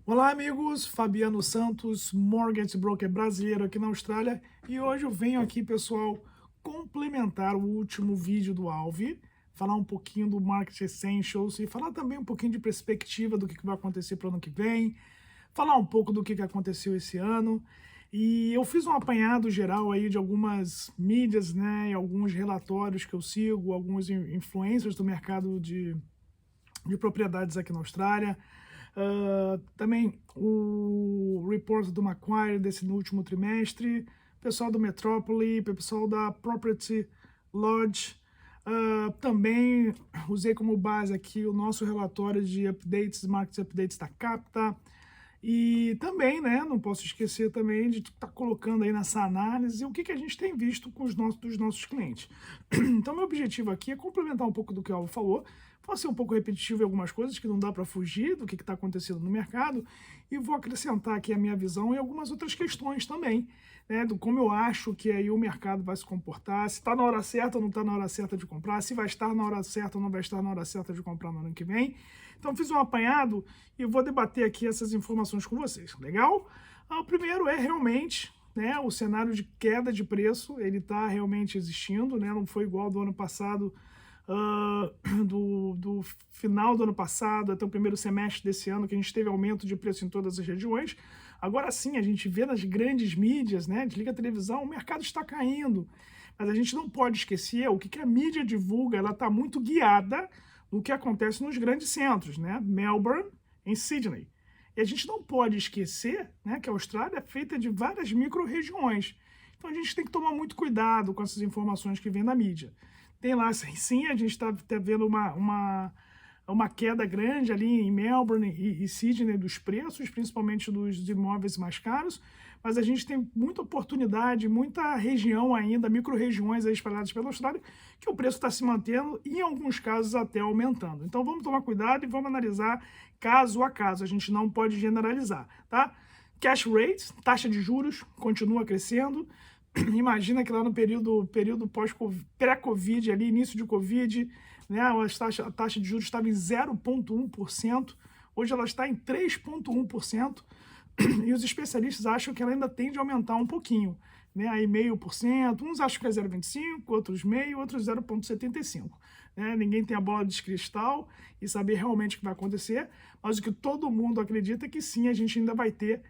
Olá, amigos. Fabiano Santos, Mortgage Broker brasileiro aqui na Austrália. E hoje eu venho aqui, pessoal, complementar o último vídeo do Alvi, falar um pouquinho do Market Essentials e falar também um pouquinho de perspectiva do que vai acontecer para o ano que vem, falar um pouco do que aconteceu esse ano. E eu fiz um apanhado geral aí de algumas mídias, né, e alguns relatórios que eu sigo, alguns influencers do mercado de propriedades aqui na Austrália. Também o report do Macquarie desse no último trimestre, pessoal do Metrópole, pessoal da Property Lodge. Também usei como base aqui o nosso relatório de updates, market updates da Capta. E também, né, não posso esquecer também de estar colocando aí nessa análise o que a gente tem visto com dos nossos clientes. Então, meu objetivo aqui é complementar um pouco do que o Alvo falou, vou ser um pouco repetitivo em algumas coisas que não dá para fugir do que está acontecendo no mercado e vou acrescentar aqui a minha visão e algumas outras questões também, né, do como eu acho que aí o mercado vai se comportar, se está na hora certa ou não está na hora certa de comprar, se vai estar na hora certa ou não vai estar na hora certa de comprar no ano que vem. Então, fiz um apanhado e vou debater aqui essas informações com vocês, legal? O primeiro é realmente, né, o cenário de queda de preço, ele está realmente existindo, né, não foi igual do ano passado, do final do ano passado até o primeiro semestre desse ano, que a gente teve aumento de preço em todas as regiões. Agora sim, a gente vê nas grandes mídias, né, desliga a televisão, o mercado está caindo. Mas a gente não pode esquecer o que a mídia divulga, ela está muito guiada no que acontece nos grandes centros, né, Melbourne e Sydney. E a gente não pode esquecer, né, que a Austrália é feita de várias micro-regiões. Então a gente tem que tomar muito cuidado com essas informações que vêm da mídia. Tem lá, sim, a gente está vendo uma queda grande ali em Melbourne e Sydney dos preços, principalmente dos imóveis mais caros, mas a gente tem muita oportunidade, muita região ainda, micro-regiões espalhadas pela Austrália, que o preço está se mantendo e, em alguns casos, até aumentando. Então, vamos tomar cuidado e vamos analisar caso a caso. A gente não pode generalizar, tá? Cash rates, taxa de juros, continua crescendo. Imagina que lá no período pré-Covid, ali, início de Covid, né, a taxa de juros estava em 0,1%, hoje ela está em 3,1%, e os especialistas acham que ela ainda tende a aumentar um pouquinho, né, aí 0,5%, uns acham que é 0,25%, outros meio, outros 0,75%. Né? Ninguém tem a bola de cristal e saber realmente o que vai acontecer, mas o que todo mundo acredita é que sim, a gente ainda vai ter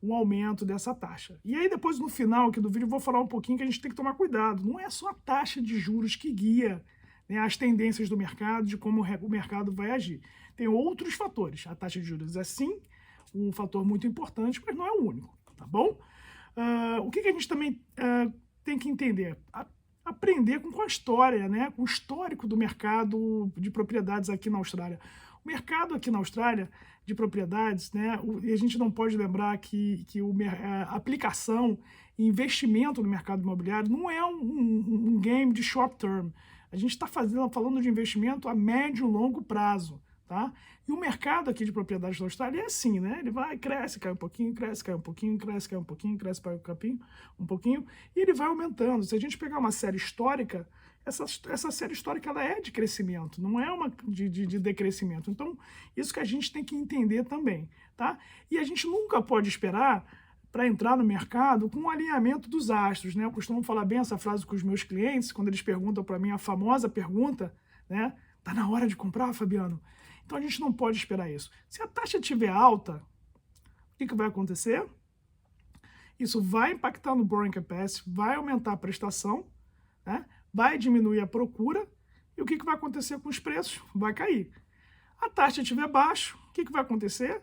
um aumento dessa taxa. E aí depois no final aqui do vídeo eu vou falar um pouquinho que a gente tem que tomar cuidado. Não é só a taxa de juros que guia, né, as tendências do mercado, de como o mercado vai agir. Tem outros fatores. A taxa de juros é sim um fator muito importante, mas não é o único, tá bom? O que a gente também tem que entender? Aprender com a história, né, com o histórico do mercado de propriedades aqui na Austrália. O mercado aqui na Austrália de propriedades, né, e a gente não pode lembrar que a aplicação e investimento no mercado imobiliário não é um game de short term. A gente está falando de investimento a médio e longo prazo. Tá? E o mercado aqui de propriedades da Austrália é assim, né? Ele vai, cresce, cai um pouquinho, cresce, cai um pouquinho, cresce, cai um pouquinho, cresce, cai um pouquinho, e ele vai aumentando. Se a gente pegar uma série histórica, essa série histórica ela é de crescimento, não é uma de decrescimento. Então, isso que a gente tem que entender também, tá? E a gente nunca pode esperar para entrar no mercado com o alinhamento dos astros, né? Eu costumo falar bem essa frase com os meus clientes, quando eles perguntam para mim a famosa pergunta, né? Tá na hora de comprar, Fabiano? Então a gente não pode esperar isso. Se a taxa estiver alta, o que vai acontecer? Isso vai impactar no borrowing capacity, vai aumentar a prestação, né? Vai diminuir a procura, e o que vai acontecer com os preços? Vai cair. A taxa estiver baixa, o que vai acontecer?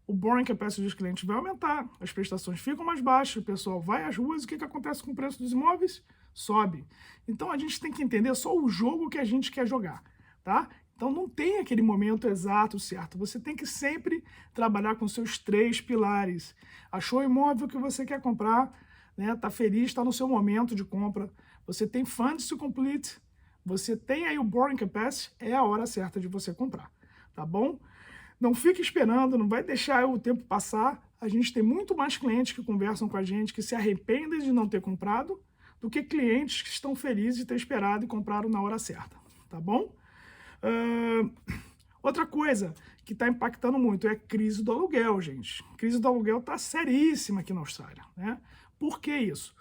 O borrowing capacity dos clientes vai aumentar, as prestações ficam mais baixas, o pessoal vai às ruas, e o que acontece com o preço dos imóveis? Sobe. Então a gente tem que entender só o jogo que a gente quer jogar, tá? Então não tem aquele momento exato, certo? Você tem que sempre trabalhar com seus 3 pilares. Achou o imóvel que você quer comprar, né? Tá feliz, está no seu momento de compra. Você tem funds to complete, você tem aí o borrowing capacity, é a hora certa de você comprar, tá bom? Não fique esperando, não vai deixar o tempo passar. A gente tem muito mais clientes que conversam com a gente que se arrependem de não ter comprado do que clientes que estão felizes de ter esperado e compraram na hora certa, tá bom? Outra coisa que está impactando muito, é a crise do aluguel, gente. A crise do aluguel está seríssima aqui na Austrália, né? Por que isso?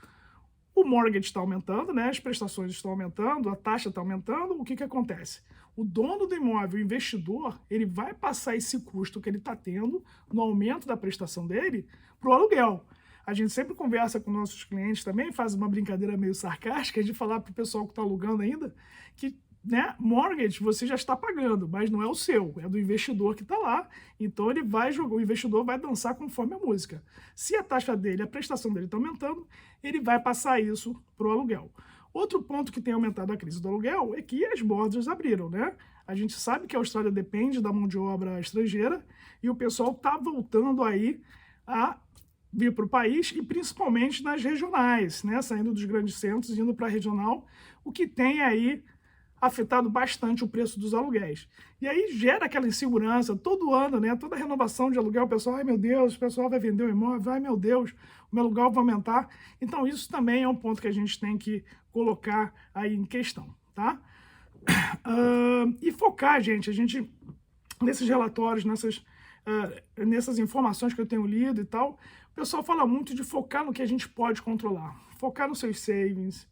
O mortgage está aumentando, né? As prestações estão aumentando, a taxa está aumentando, o que que acontece? O dono do imóvel, o investidor, ele vai passar esse custo que ele está tendo no aumento da prestação dele para o aluguel. A gente sempre conversa com nossos clientes também, faz uma brincadeira meio sarcástica de falar para o pessoal que está alugando ainda que, né, mortgage você já está pagando, mas não é o seu, é do investidor que está lá. Então ele vai jogar, o investidor vai dançar conforme a música. Se a taxa dele, a prestação dele está aumentando, ele vai passar isso para o aluguel. Outro ponto que tem aumentado a crise do aluguel é que as borders abriram, né? A gente sabe que a Austrália depende da mão de obra estrangeira e o pessoal está voltando aí a vir para o país e principalmente nas regionais, né? Saindo dos grandes centros, indo para a regional, o que tem aí afetado bastante o preço dos aluguéis. E aí gera aquela insegurança todo ano, né? Toda renovação de aluguel, o pessoal, ai meu Deus, o pessoal vai vender o imóvel, ai meu Deus, o meu aluguel vai aumentar. Então isso também é um ponto que a gente tem que colocar aí em questão, tá? E focar, gente, nesses relatórios, nessas informações que eu tenho lido e tal, o pessoal fala muito de focar no que a gente pode controlar, focar nos seus savings,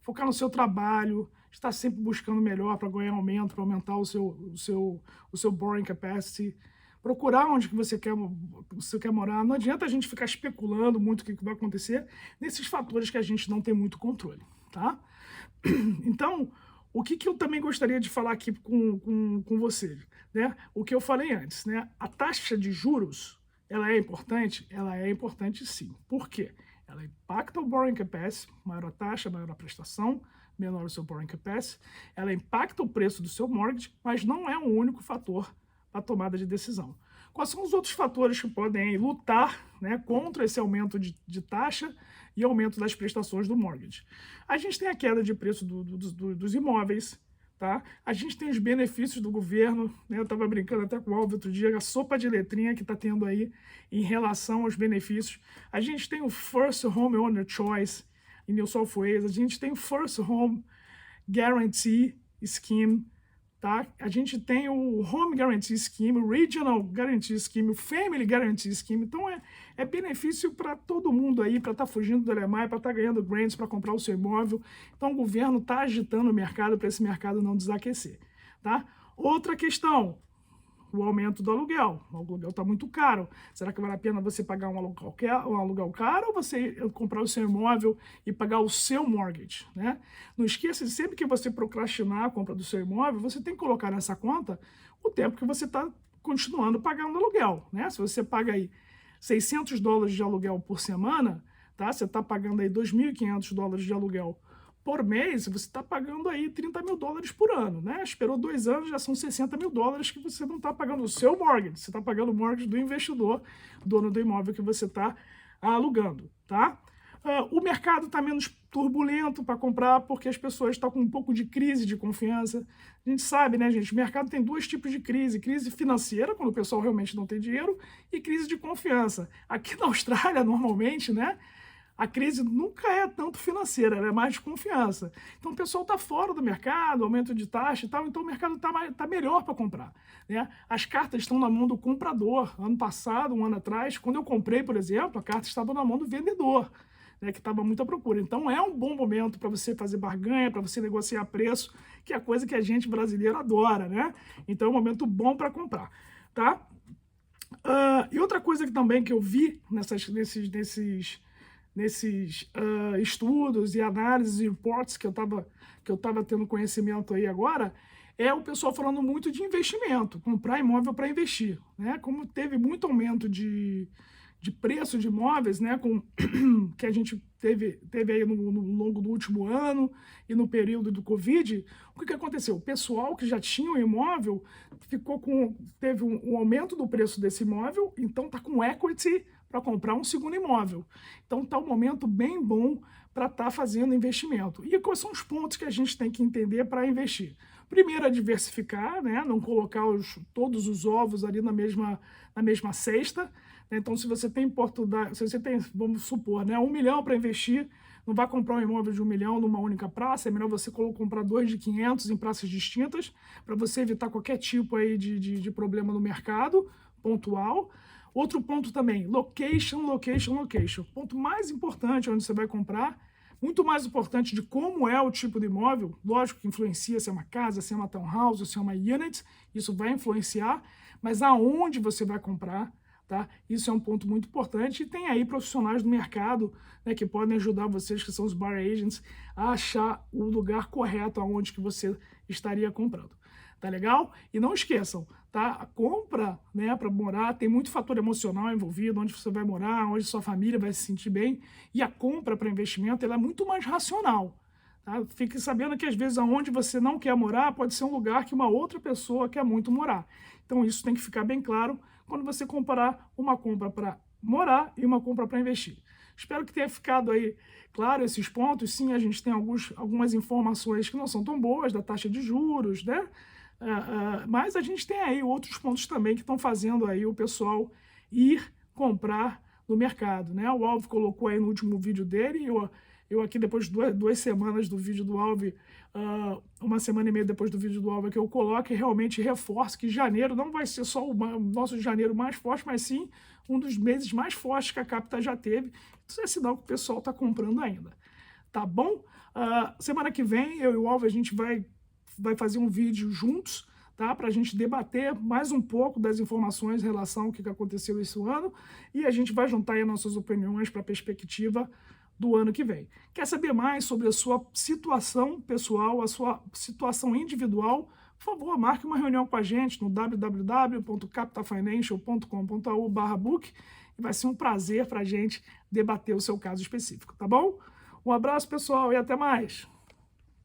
focar no seu trabalho, estar sempre buscando melhor para ganhar aumento, para aumentar o seu borrowing capacity, procurar onde que você quer morar. Não adianta a gente ficar especulando muito o que vai acontecer nesses fatores que a gente não tem muito controle, tá? Então, o que eu também gostaria de falar aqui com você, né? O que eu falei antes, né? A taxa de juros, ela é importante? Ela é importante sim. Por quê? Ela impacta o borrowing capacity, maior a taxa, maior a prestação, menor o seu borrowing capacity. Ela impacta o preço do seu mortgage, mas não é o único fator para a tomada de decisão. Quais são os outros fatores que podem lutar, né, contra esse aumento de taxa e aumento das prestações do mortgage? A gente tem a queda de preço dos imóveis, tá? A gente tem os benefícios do governo, né? Eu estava brincando até com o Alvin outro dia, a sopa de letrinha que está tendo aí em relação aos benefícios. A gente tem o First Home Owner Choice em New South Wales, a gente tem o First Home Guarantee Scheme, tá? A gente tem o Home Guarantee Scheme, o Regional Guarantee Scheme, o Family Guarantee Scheme. Então é benefício para todo mundo aí, para estar fugindo do LMI, para estar ganhando grants para comprar o seu imóvel. Então o governo está agitando o mercado para esse mercado não desaquecer, tá? Outra questão, o aumento do aluguel. O aluguel está muito caro. Será que vale a pena você pagar um aluguel caro ou você comprar o seu imóvel e pagar o seu mortgage, né? Não esqueça, sempre que você procrastinar a compra do seu imóvel, você tem que colocar nessa conta o tempo que você está continuando pagando aluguel, né? Se você paga aí $600 de aluguel por semana, tá? Você está pagando aí $2.500 de aluguel por mês, você está pagando aí $30 mil por ano, né? Esperou 2 anos, já são $60 mil que você não está pagando o seu mortgage, você está pagando o mortgage do investidor, dono do imóvel que você está alugando, tá? O mercado está menos turbulento para comprar porque as pessoas estão com um pouco de crise de confiança. A gente sabe, né, gente? O mercado tem 2 tipos de crise: crise financeira, quando o pessoal realmente não tem dinheiro, e crise de confiança. Aqui na Austrália, normalmente, né? A crise nunca é tanto financeira, ela é mais de confiança. Então o pessoal está fora do mercado, aumento de taxa e tal, então o mercado está melhor para comprar, né? As cartas estão na mão do comprador. Ano passado, um ano atrás, quando eu comprei, por exemplo, a carta estava na mão do vendedor, né, que estava muita procura. Então é um bom momento para você fazer barganha, para você negociar preço, que é a coisa que a gente brasileiro adora, né? Então é um momento bom para comprar, tá? E outra coisa que também que eu vi nesses estudos e análises e reports que eu tava tendo conhecimento aí agora, é o pessoal falando muito de investimento, comprar imóvel para investir, né? Como teve muito aumento de preço de imóveis, né? Que a gente teve aí no longo do último ano e no período do Covid, o que aconteceu? O pessoal que já tinha um imóvel teve um aumento do preço desse imóvel, então está com equity para comprar um segundo imóvel. Então está um momento bem bom para estar fazendo investimento. E quais são os pontos que a gente tem que entender para investir? Primeiro é diversificar, né? Não colocar todos os ovos ali na mesma cesta. Então, se você tem oportunidade, se você tem, vamos supor, né, 1 milhão para investir não vai comprar um imóvel de 1 milhão numa única praça, é melhor você comprar 2 de 500 em praças distintas, para você evitar qualquer tipo aí de problema no mercado pontual. Outro ponto também, location, location, location. Ponto mais importante onde você vai comprar, muito mais importante de como é o tipo de imóvel, lógico que influencia se é uma casa, se é uma townhouse, se é uma unit, isso vai influenciar, mas aonde você vai comprar, tá? Isso é um ponto muito importante, e tem aí profissionais do mercado, né, que podem ajudar vocês, que são os buyer agents, a achar o lugar correto aonde que você estaria comprando. Tá legal? E não esqueçam, tá? A compra, né, para morar, tem muito fator emocional envolvido, onde você vai morar, onde sua família vai se sentir bem, e a compra para investimento, ela é muito mais racional, tá? Fique sabendo que às vezes aonde você não quer morar pode ser um lugar que uma outra pessoa quer muito morar. Então isso tem que ficar bem claro quando você comparar uma compra para morar e uma compra para investir. Espero que tenha ficado aí claro esses pontos. Sim, a gente tem algumas informações que não são tão boas da taxa de juros, né? Mas a gente tem aí outros pontos também que estão fazendo aí o pessoal ir comprar no mercado, né? O Alves colocou aí no último vídeo dele, eu aqui depois de duas semanas do vídeo do Alves, uma semana e meia depois do vídeo do Alves, que eu coloco e realmente reforço que janeiro não vai ser só o nosso janeiro mais forte, mas sim um dos meses mais fortes que a Capita já teve. Isso é sinal que o pessoal está comprando ainda, tá bom? Semana que vem, eu e o Alves, a gente vai fazer um vídeo juntos, tá? Para a gente debater mais um pouco das informações em relação ao que aconteceu esse ano, e a gente vai juntar aí nossas opiniões para a perspectiva do ano que vem. Quer saber mais sobre a sua situação pessoal, a sua situação individual? Por favor, marque uma reunião com a gente no www.capitafinancial.com.au/book, e vai ser um prazer para a gente debater o seu caso específico, tá bom? Um abraço, pessoal, e até mais!